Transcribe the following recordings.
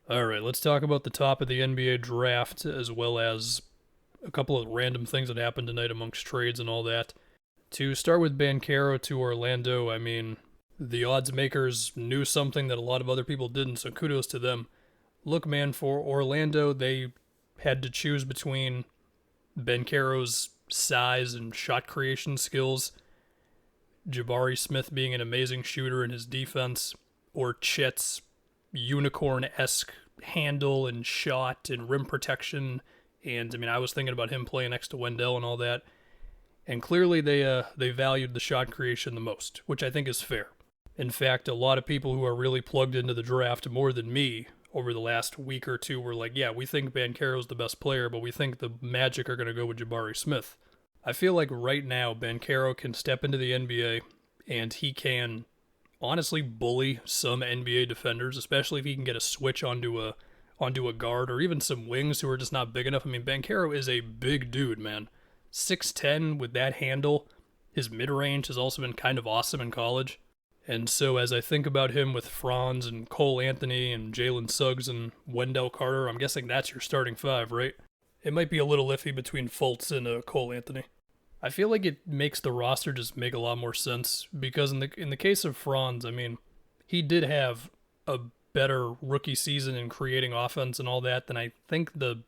All right, let's talk about the top of the NBA draft as well as a couple of random things that happened tonight amongst trades and all that. To start with Banchero to Orlando, I mean, the odds makers knew something that a lot of other people didn't, so kudos to them. Look, man, for Orlando, they had to choose between Banchero's size and shot creation skills, Jabari Smith being an amazing shooter in his defense, or Chet's unicorn esque handle and shot and rim protection. And I mean, I was thinking about him playing next to Wendell and all that. And clearly, they valued the shot creation the most, which I think is fair. In fact, a lot of people who are really plugged into the draft more than me over the last week or two were like, yeah, we think Banchero's the best player, but we think the Magic are going to go with Jabari Smith. I feel like right now, Banchero can step into the NBA and he can honestly bully some NBA defenders, especially if he can get a switch onto a guard or even some wings who are just not big enough. I mean, Banchero is a big dude, man. 6'10 with that handle. His mid-range has also been kind of awesome in college. And so as I think about him with Franz and Cole Anthony and Jalen Suggs and Wendell Carter, I'm guessing that's your starting five, right? It might be a little iffy between Fultz and Cole Anthony. I feel like it makes the roster just make a lot more sense because in the case of Franz, I mean, he did have a better rookie season in creating offense and all that than I think the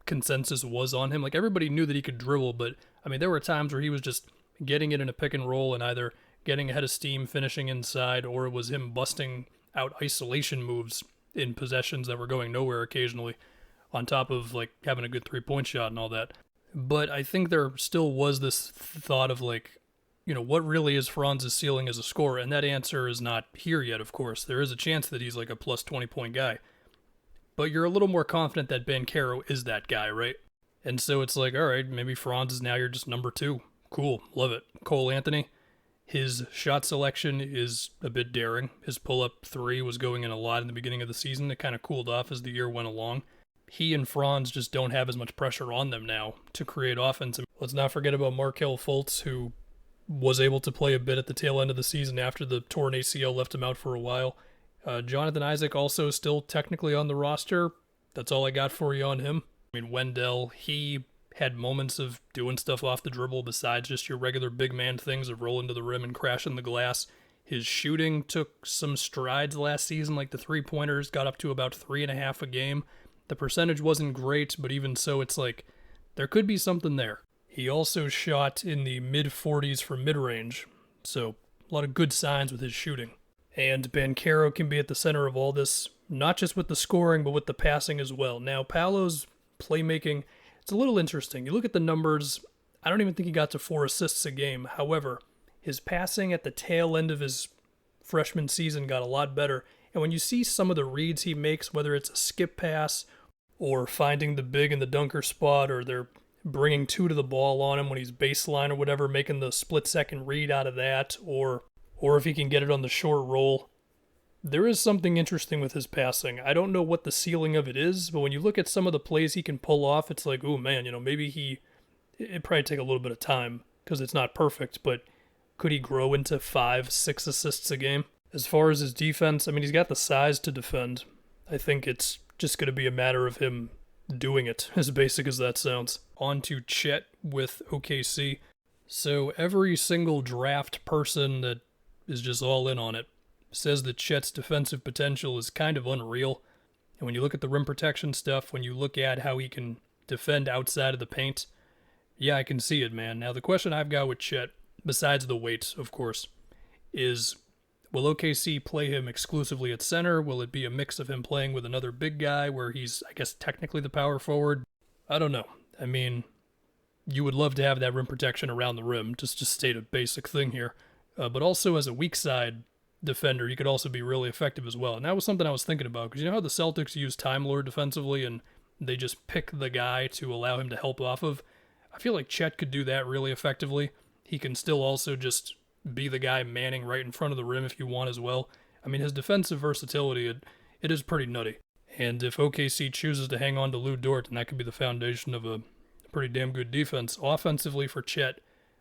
consensus was on him. Like everybody knew that he could dribble, but I mean, there were times where he was just getting it in a pick and roll and either getting ahead of steam, finishing inside, or it was him busting out isolation moves in possessions that were going nowhere occasionally, on top of like having a good 3-point shot and all that. But I think there still was this thought of like, what really is Franz's ceiling as a scorer? And that answer is not here yet, of course. There is a chance that he's like a plus 20-point guy. But you're a little more confident that Banchero is that guy, right? And so it's like, all right, maybe Franz is now you're just number two. Cool, love it. Cole Anthony, his shot selection is a bit daring. His pull-up three was going in a lot in the beginning of the season. It kind of cooled off as the year went along. He and Franz just don't have as much pressure on them now to create offense. And let's not forget about Markelle Fultz, who was able to play a bit at the tail end of the season after the torn ACL left him out for a while. Jonathan Isaac also still technically on the roster. That's all I got for you on him. I mean, Wendell, he had moments of doing stuff off the dribble besides just your regular big man things of rolling to the rim and crashing the glass. His shooting took some strides last season, like the three-pointers got up to about 3.5 a game. The percentage wasn't great, but even so, it's like there could be something there. He also shot in the mid-40s for mid-range, so a lot of good signs with his shooting. And Banchero can be at the center of all this, not just with the scoring, but with the passing as well. Now, Paolo's playmaking, it's a little interesting. You look at the numbers, I don't even think he got to 4 assists a game. However, his passing at the tail end of his freshman season got a lot better. And when you see some of the reads he makes, whether it's a skip pass or finding the big in the dunker spot, or they're bringing two to the ball on him when he's baseline or whatever, making the split-second read out of that, or if he can get it on the short roll. There is something interesting with his passing. I don't know what the ceiling of it is, but when you look at some of the plays he can pull off, it's like, oh man, maybe it'd probably take a little bit of time because it's not perfect, but could he grow into 5-6 assists a game? As far as his defense, I mean, he's got the size to defend. I think it's just going to be a matter of him doing it, as basic as that sounds. On to Chet with OKC. So every single draft person that is just all in on it says that Chet's defensive potential is kind of unreal. And when you look at the rim protection stuff, when you look at how he can defend outside of the paint, yeah, I can see it, man. Now, the question I've got with Chet, besides the weight, of course, is will OKC play him exclusively at center? Will it be a mix of him playing with another big guy where he's, I guess, technically the power forward? I don't know. I mean, you would love to have that rim protection around the rim, just to state a basic thing here. But also as a weak side defender, he could also be really effective as well. And that was something I was thinking about, because you know how the Celtics use Time Lord defensively and they just pick the guy to allow him to help off of? I feel like Chet could do that really effectively. He can still also just be the guy manning right in front of the rim if you want as well. I mean, his defensive versatility, it is pretty nutty. And if OKC chooses to hang on to Lou Dort, then that could be the foundation of a pretty damn good defense. Offensively for Chet,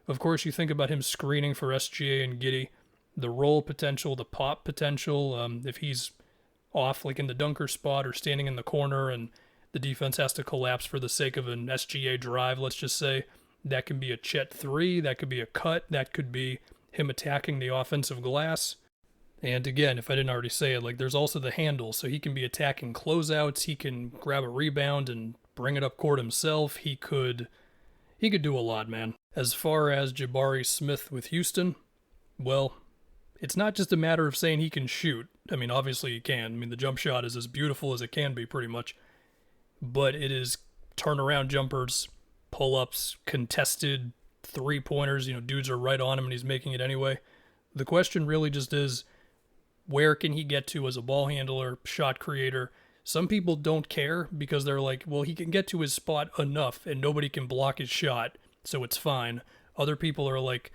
of course, you think about him screening for SGA and Giddey, the roll potential, the pop potential, if he's off like in the dunker spot or standing in the corner and the defense has to collapse for the sake of an SGA drive, let's just say. That can be a Chet 3, that could be a cut, that could be him attacking the offensive glass. And again, if I didn't already say it, like there's also the handle, so he can be attacking closeouts, he can grab a rebound and bring it up court himself. He could do a lot, man. As far as Jabari Smith with Houston, well, it's not just a matter of saying he can shoot. I mean, obviously he can. I mean, the jump shot is as beautiful as it can be, pretty much. But it is turnaround jumpers, pull-ups, contested three-pointers. Dudes are right on him and he's making it anyway. The question really just is, where can he get to as a ball handler, shot creator? Some people don't care because they're like, well, he can get to his spot enough and nobody can block his shot, so it's fine. Other people are like,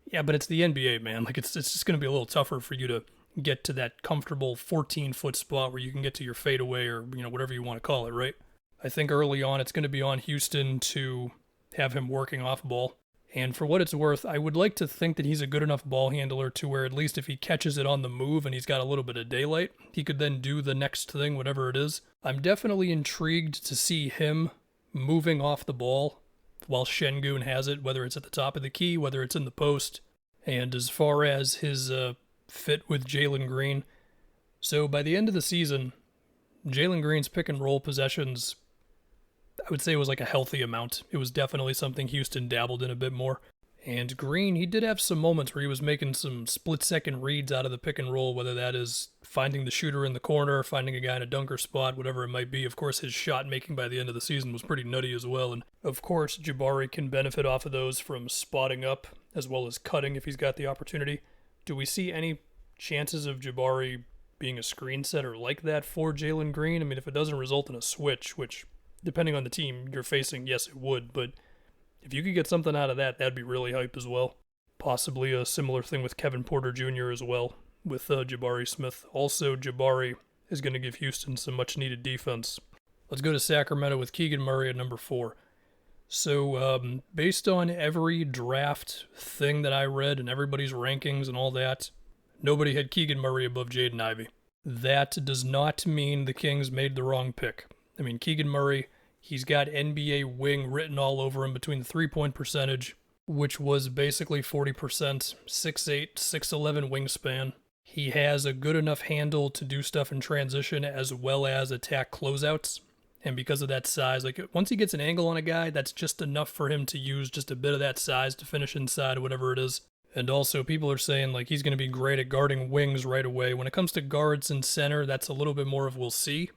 yeah, but it's the NBA, man. Like, it's just going to be a little tougher for you to get to that comfortable 14-foot spot where you can get to your fadeaway or, whatever you want to call it, right? I think early on it's going to be on Houston to have him working off ball. And for what it's worth, I would like to think that he's a good enough ball handler to where at least if he catches it on the move and he's got a little bit of daylight, he could then do the next thing, whatever it is. I'm definitely intrigued to see him moving off the ball while Şengün has it, whether it's at the top of the key, whether it's in the post. And as far as his fit with Jalen Green, so by the end of the season, Jalen Green's pick and roll possessions, I would say it was like a healthy amount. It was definitely something Houston dabbled in a bit more. And Green, he did have some moments where he was making some split-second reads out of the pick and roll, whether that is finding the shooter in the corner, finding a guy in a dunker spot, whatever it might be. Of course, his shot making by the end of the season was pretty nutty as well. And of course, Jabari can benefit off of those from spotting up as well as cutting if he's got the opportunity. Do we see any chances of Jabari being a screen setter like that for Jalen Green? I mean, if it doesn't result in a switch, which depending on the team you're facing, yes, it would. But if you could get something out of that, that'd be really hype as well. Possibly a similar thing with Kevin Porter Jr. as well, with Jabari Smith. Also, Jabari is going to give Houston some much-needed defense. Let's go to Sacramento with Keegan Murray at number 4. So, based on every draft thing that I read and everybody's rankings and all that, nobody had Keegan Murray above Jaden Ivey. That does not mean the Kings made the wrong pick. I mean, Keegan Murray, he's got NBA wing written all over him between the three-point percentage, which was basically 40%, 6'8", 6'11" wingspan. He has a good enough handle to do stuff in transition as well as attack closeouts. And because of that size, like once he gets an angle on a guy, that's just enough for him to use just a bit of that size to finish inside, whatever it is. And also, people are saying like he's going to be great at guarding wings right away. When it comes to guards and center, that's a little bit more of we'll see.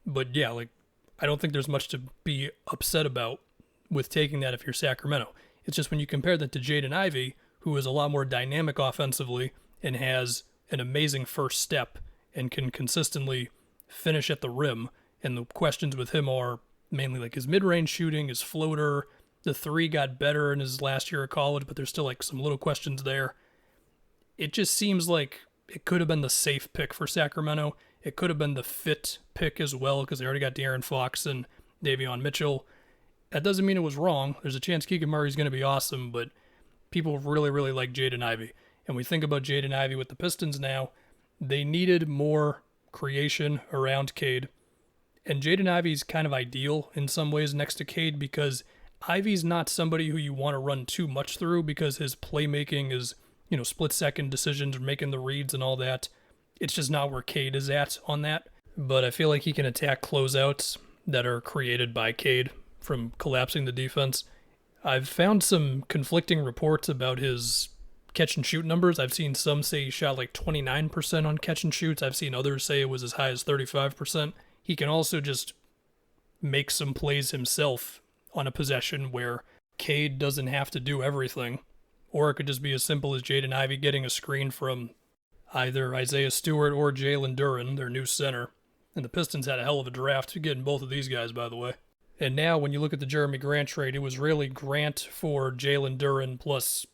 But yeah, like I don't think there's much to be upset about with taking that if you're Sacramento. It's just when you compare that to Jaden Ivey, who is a lot more dynamic offensively and has an amazing first step and can consistently finish at the rim. And the questions with him are mainly like his mid-range shooting, his floater. The three got better in his last year of college, but there's still like some little questions there. It just seems like it could have been the safe pick for Sacramento. It could have been the fit pick as well because they already got De'Aaron Fox and Davion Mitchell. That doesn't mean it was wrong. There's a chance Keegan Murray's going to be awesome, but people really, really like Jaden Ivey. And we think about Jaden Ivey with the Pistons now. They needed more creation around Cade. And Jaden Ivey's kind of ideal in some ways next to Cade because Ivey's not somebody who you want to run too much through because his playmaking is, split-second decisions, making the reads and all that. It's just not where Cade is at on that. But I feel like he can attack closeouts that are created by Cade from collapsing the defense. I've found some conflicting reports about his catch and shoot numbers. I've seen some say he shot like 29% on catch and shoots. I've seen others say it was as high as 35%. He can also just make some plays himself on a possession where Cade doesn't have to do everything. Or it could just be as simple as Jaden Ivey getting a screen from either Isaiah Stewart or Ivey Duren, their new center. And the Pistons had a hell of a draft getting both of these guys, by the way. And now when you look at the Jeremy Grant trade, it was really Grant for Ivey Duren plus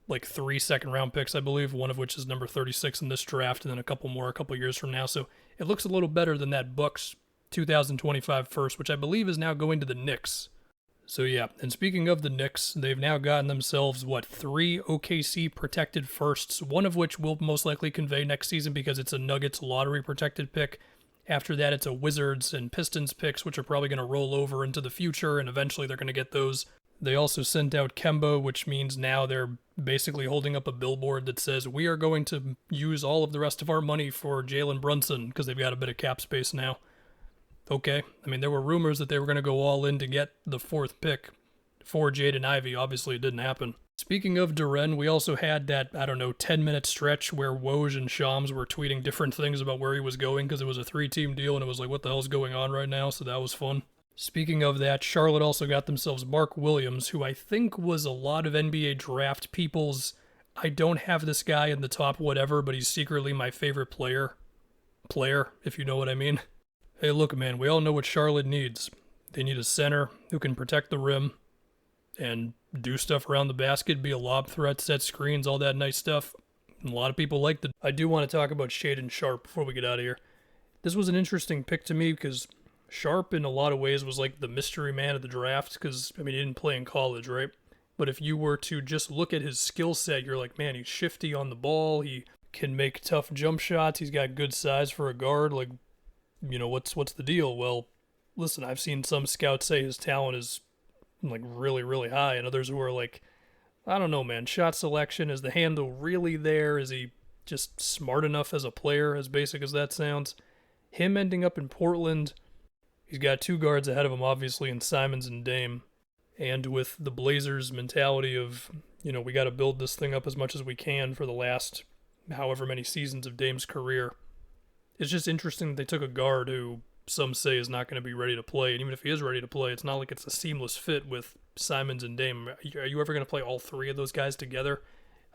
like 3 second-round picks, I believe, one of which is number 36 in this draft, and then a couple more a couple years from now. So it looks a little better than that Bucks 2025 first, which I believe is now going to the Knicks. So yeah, and speaking of the Knicks, they've now gotten themselves, 3 OKC protected firsts, one of which will most likely convey next season because it's a Nuggets lottery protected pick. After that, it's a Wizards and Pistons picks, which are probably going to roll over into the future, and eventually they're going to get those. They also sent out Kemba, which means now they're basically holding up a billboard that says, we are going to use all of the rest of our money for Jalen Brunson, because they've got a bit of cap space now. Okay, I mean, there were rumors that they were going to go all in to get the 4th pick for Jaden Ivey. Obviously, it didn't happen. Speaking of Duren, we also had that, 10-minute stretch where Woj and Shams were tweeting different things about where he was going because it was a 3-team deal and it was like, what the hell's going on right now? So that was fun. Speaking of that, Charlotte also got themselves Mark Williams, who I think was a lot of NBA draft people's, I don't have this guy in the top whatever, but he's secretly my favorite player, if you know what I mean. Hey, look, man, we all know what Charlotte needs. They need a center who can protect the rim and do stuff around the basket, be a lob threat, set screens, all that nice stuff. And a lot of people liked it. I do want to talk about Shaedon Sharpe before we get out of here. This was an interesting pick to me because Sharpe, in a lot of ways, was like the mystery man of the draft because, he didn't play in college, right? But if you were to just look at his skill set, you're like, man, he's shifty on the ball. He can make tough jump shots. He's got good size for a guard. Like, what's the deal? Well, listen, I've seen some scouts say his talent is like really, really high, and others who are like, I don't know, man, shot selection, is the handle really there? Is he just smart enough as a player, as basic as that sounds? Him ending up in Portland, he's got 2 guards ahead of him, obviously, in Simons and Dame, and with the Blazers' mentality of, we got to build this thing up as much as we can for the last however many seasons of Dame's career. It's just interesting that they took a guard who some say is not going to be ready to play. And even if he is ready to play, it's not like it's a seamless fit with Simons and Dame. Are you ever going to play all 3 of those guys together?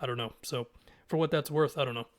I don't know. So for what that's worth, I don't know.